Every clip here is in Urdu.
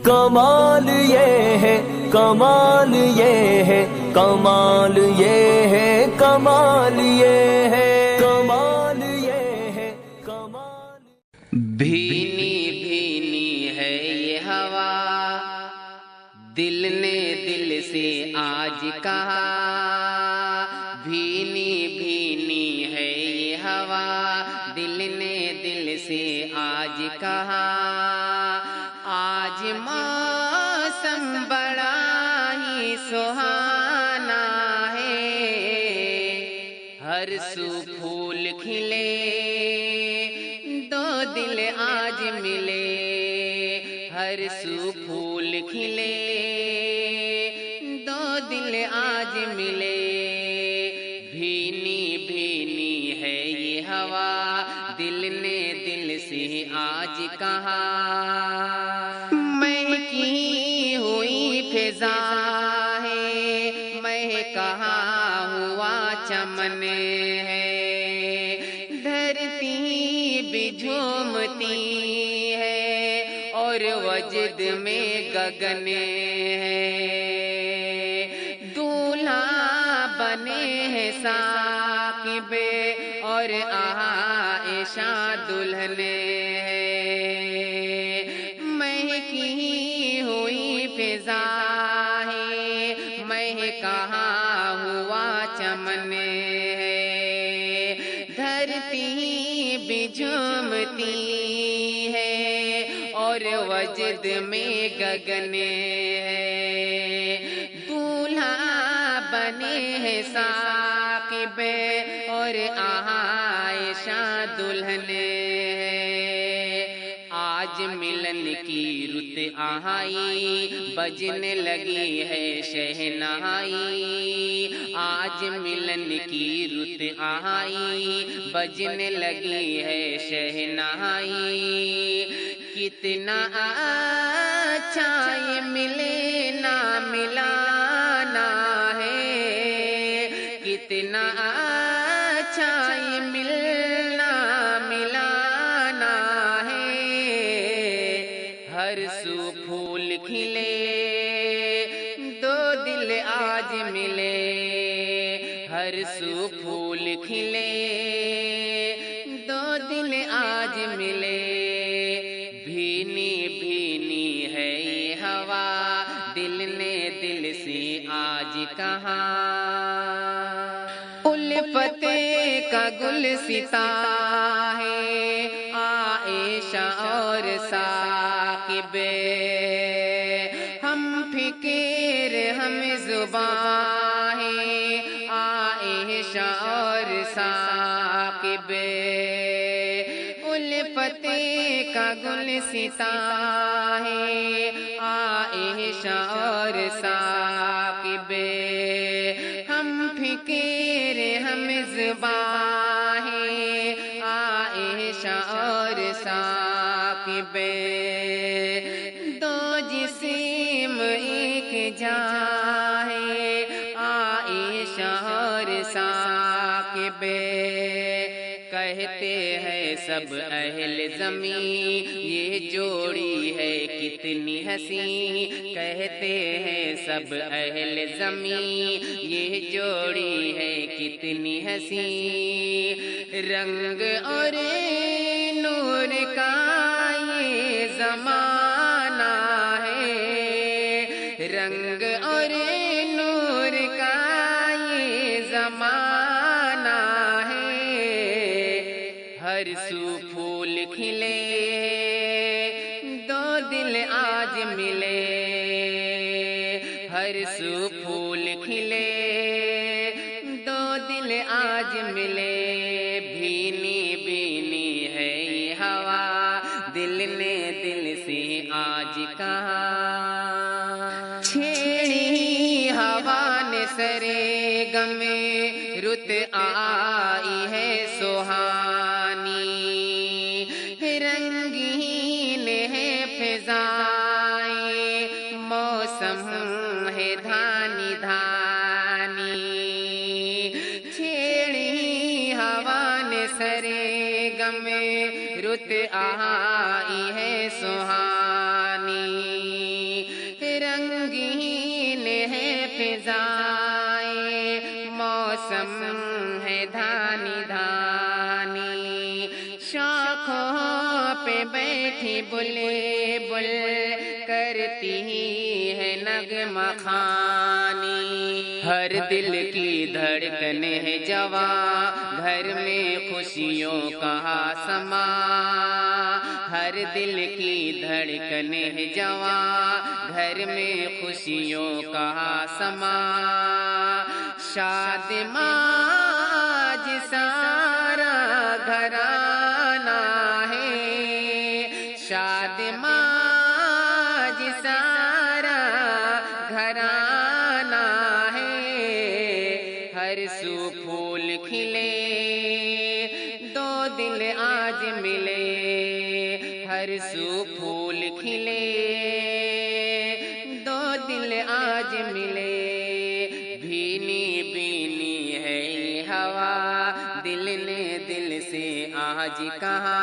کمال یہ ہے کمال یہ ہے کمال یہ ہے کمال یہ ہے کمال یہ ہے کمال. بھینی بھینی ہے یہ ہوا دل نے دل سے آج کہا. بھینی بھینی ہے یہ ہوا دل نے دل سے آج کہا. آج موسم بڑا ہی سہانا ہے. ہر سو پھول کھلے دو دل آج ملے. ہر سو پھول کھلے دو دل آج ملے. بھینی بھینی ہے یہ ہوا دل نے دل سے آج کہا. مہکی ہوئی فضا ہے مہکا ہوا چمن ہے. دھرتی بھی جھومتی ہے اور وجد میں گگن ہے. دولہا بنے ہیں ثاقب اور عائشہ دلہن ہے. مہکی ہوئی فضا ہے مہکا ہوا چمن ہے. دھرتی بھی جھومتی ہے اور وجد میں گگن ہے. دولہا بنے ہیں ثاقب اور عائشہ دلہن ہے. آج ملن کی رت آئی بجنے لگی ہے شہنائی. آج ملن کی رت آئی بجنے لگی ہے شہنائی. کتنا اچھا یہ ملے نہ ملانا ہے. کتنا اچھا یہ ملنا ملانا ہے. ہر سو پھول کھلے دو دل آج ملے. ہر سو پھول کھلے دو دل آج ملے. بھینی بھینی ہے یہ ہوا دل نے دل سے آج کہا. الفت کا گلستاں ہے عائشہ اور ثاقب. ہم فکر ہم زباں ہے عائشہ اور ثاقب. الفت کا گلستاں ہے عائشہ اور ثاقب. ہم فکر ہم زباں ہے عائشہ اور ثاقب. دو جسم ایک جان ہے عائشہ اور ثاقب. کہتے ہیں سب اہل زمین یہ جوڑی ہے کتنی حسین. کہتے ہیں سب اہل زمین یہ جوڑی ہے کتنی حسین. رنگ اور نور کا یہ زمانہ ہے. رنگ اور نور کا یہ زمانہ ہے. ہر سو پھول کھلے دو دل آج ملے. ہر سو پھول کھلے دو دل آج ملے. بھینی بھینی ہے یہ ہوا دل نے دل سے آج کہا. چھیڑی ہوا نے سرے غم رت آئی ہے سہانی. رنگین ہے فضائیں موسم ہے دھانی دھانی. چھیڑی ہوا نے سرے غم رت آئی ہے سہانی، رنگین ہے فضائیں، موسم ہے دھانی دھانی، شاخوں پہ بیٹھی بلبل کرتی ہے نغمہ خوانی، ہر دل کی دھڑکن ہے جواں، گھر میں خوشیوں کا سما، ہر دل کی دھڑکن ہے جواں، گھر میں خوشیوں کا سما، شادماں سارا گھرانہ ہے، شادماں سارا گھرانہ ہے، ہر سو پھول کھلے دو دل آج ملے، ہر سو پھول کھلے دو دل آج ملے، بھینی بھینی ہے یہ ہوا، دل نے دل سے آج کہا،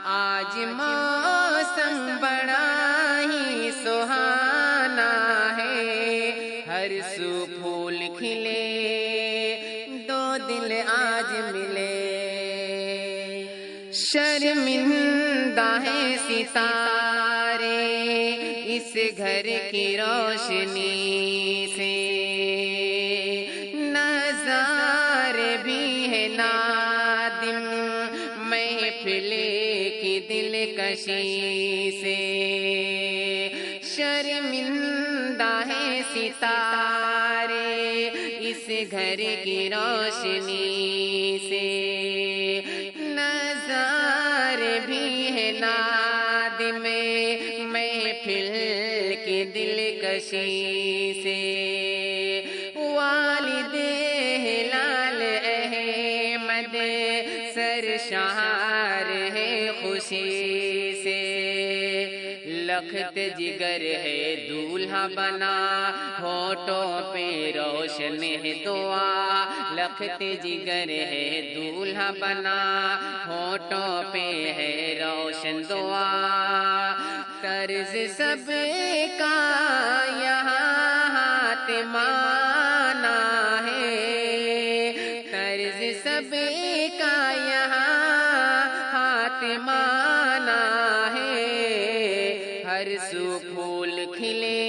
آج موسم بڑا ہی سہانا ہے، ہر سو پھول کھلے دو دل آج ملے، شرمندہ ہے ستارے اس گھر کی روشنی سے، نظارے بھی ہے نادم محفل کی دلکشی سے، شرمندہ ہے ستارے اس گھر کی روشنی سے، نظارے بھی ہے نادم محفل کی دلکشی سے، والد ہلال احمد سرشار ہے خوشی سے، لخت جگر ہے دولہا بنا، ہونٹوں پہ روشن ہے دعا، لخت جگر ہے دولہا بنا، ہونٹوں پہ ہے روشن دعا، طرز سب کا یہاں حاتمانہ ہے، طرز سب کا یہاں حاتمانہ ہے، ہر سو پھول کھلے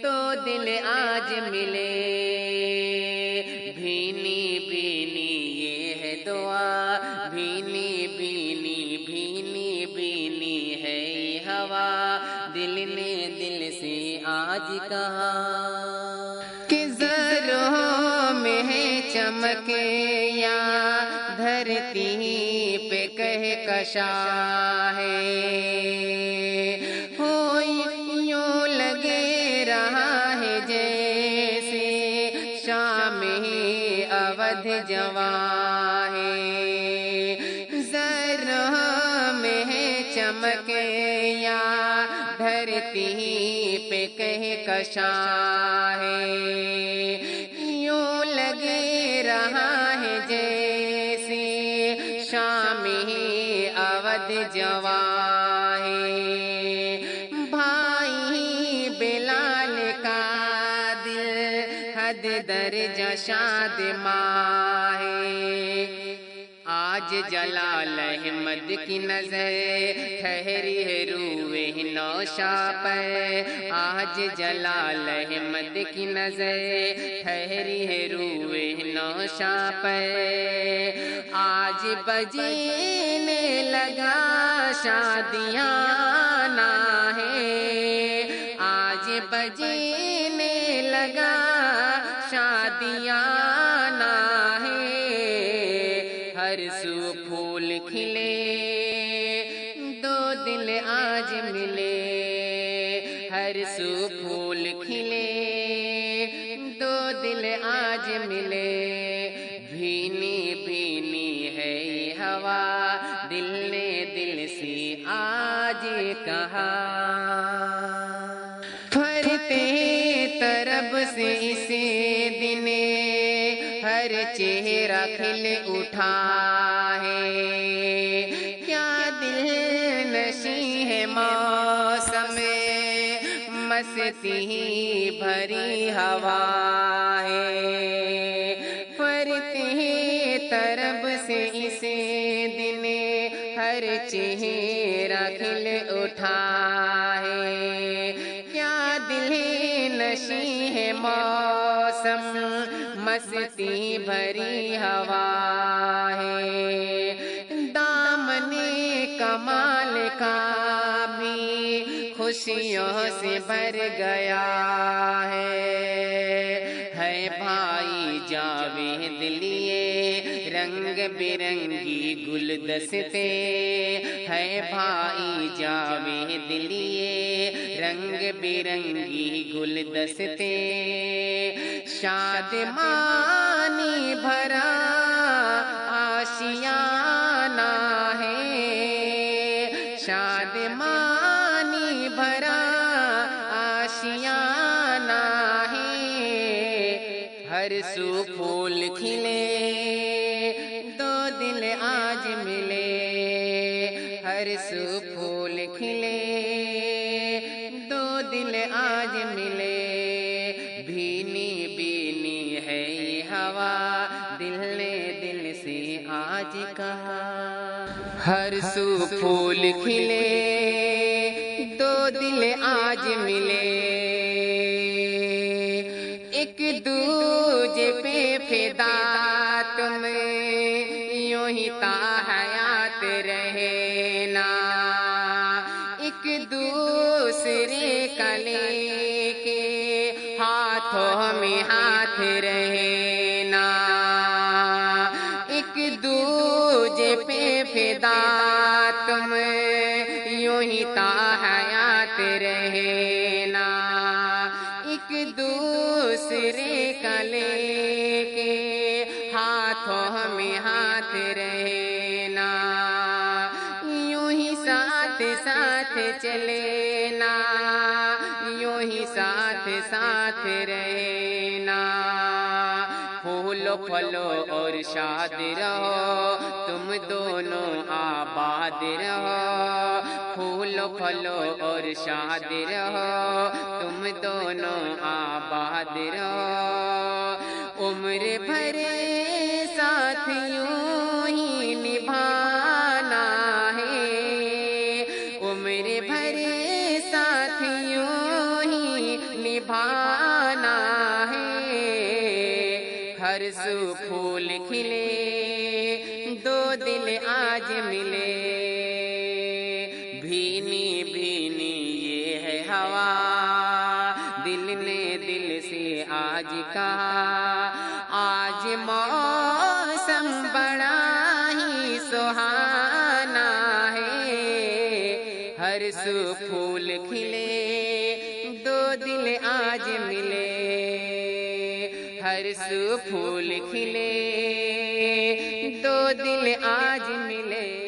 دو دل آج ملے، بھینی بھینی یہ ہے دعا، بھینی بھینی بھینی بھینی ہے یہ ہوا، دل نے دل سے آج کہا، کہ ذروں میں ہے چمک یا دھرتی پہ کہکشاں ہے، ہو یوں لگے رہا ہے جیسے شام ہی اودھ جواں ہے، ذروں میں ہے چمک یا دھرتی پہ کہکشاں ہے، یوں لگے رہا ہے جیسے شام ہی اودھ جواں ہے، بھائی بلال کا دل حد درجہ شادماں ہے، آج جلال احمد کی نظر ٹھہری ہے روئے نوشا پر، آج جلال احمد کی نظر ٹھہری ہے روئے نوشا پر، آج بجنے لگا شادیانہ ہے، آج بجنے لگا شادیانہ ہے، ہر سو پھول کھلے دو دل آج ملے، ہر سو پھول کھلے دو دل آج ملے، بھینی بھینی ہے یہ ہوا، دل نے دل سے آج کہا، پھرتے طرب سے اس دن ہر چہرہ کھل اٹھا ہے، کیا موسم مستی بھری ہوائیں فرتے طرب سے اس دن ہر چہرہ کھل اٹھائے کیا دل نشیں ہے موسم مستی بھری ہوائیں دامن کمال کا بھی خوشیوں سے بھر گیا ہے بھائی جاوید لیے رنگ برنگی گلدستے ہے بھائی جاوید لیے رنگ برنگی گلدستے شادمانی بھرا آشیانہ ہے شادمانی بھرا آشیانہ ہے ہر سو پھول کھلے دو دل آج ملے ہر سو پھول کھلے دو دل آج ملے بھینی بھینی ہے یہ ہوا دل نے دل سے آج کہا ہر سو پھول کھلے دو دل آج ملے ایک دوجے پہ فدا تم یوں ہی تا حیات رہنا ایک دوسرے کا لے کے ہاتھوں میں ہاتھ رہنا ایک دوجے پہ فدا تم یوں ہی تا حیات رہنا ایک دوسرے کا لے کے ہاتھوں میں ہاتھ رہنا یوں ہی ساتھ ساتھ چلینا یوں ہی ساتھ ساتھ رہنا پھولو پھلو اور شاد رہو تم دونوں آباد رہو پھولو پھلو اور شاد رہو تم دونوں آباد رہو عمر بھر ساتھ یوں ہی نبھانا ہے عمر بھر ساتھ یوں ہی نبھانا ہے ہر سو پھول کھلے دو دل آج ملے بھینی بھینی یہ ہے ہوا دل نے دل سے آج کہا آج موسم بڑا ہی سہانا ہے ہر سو پھول کھلے دو دل آج ملے ہر سو پھول کھلے دو دل آج ملے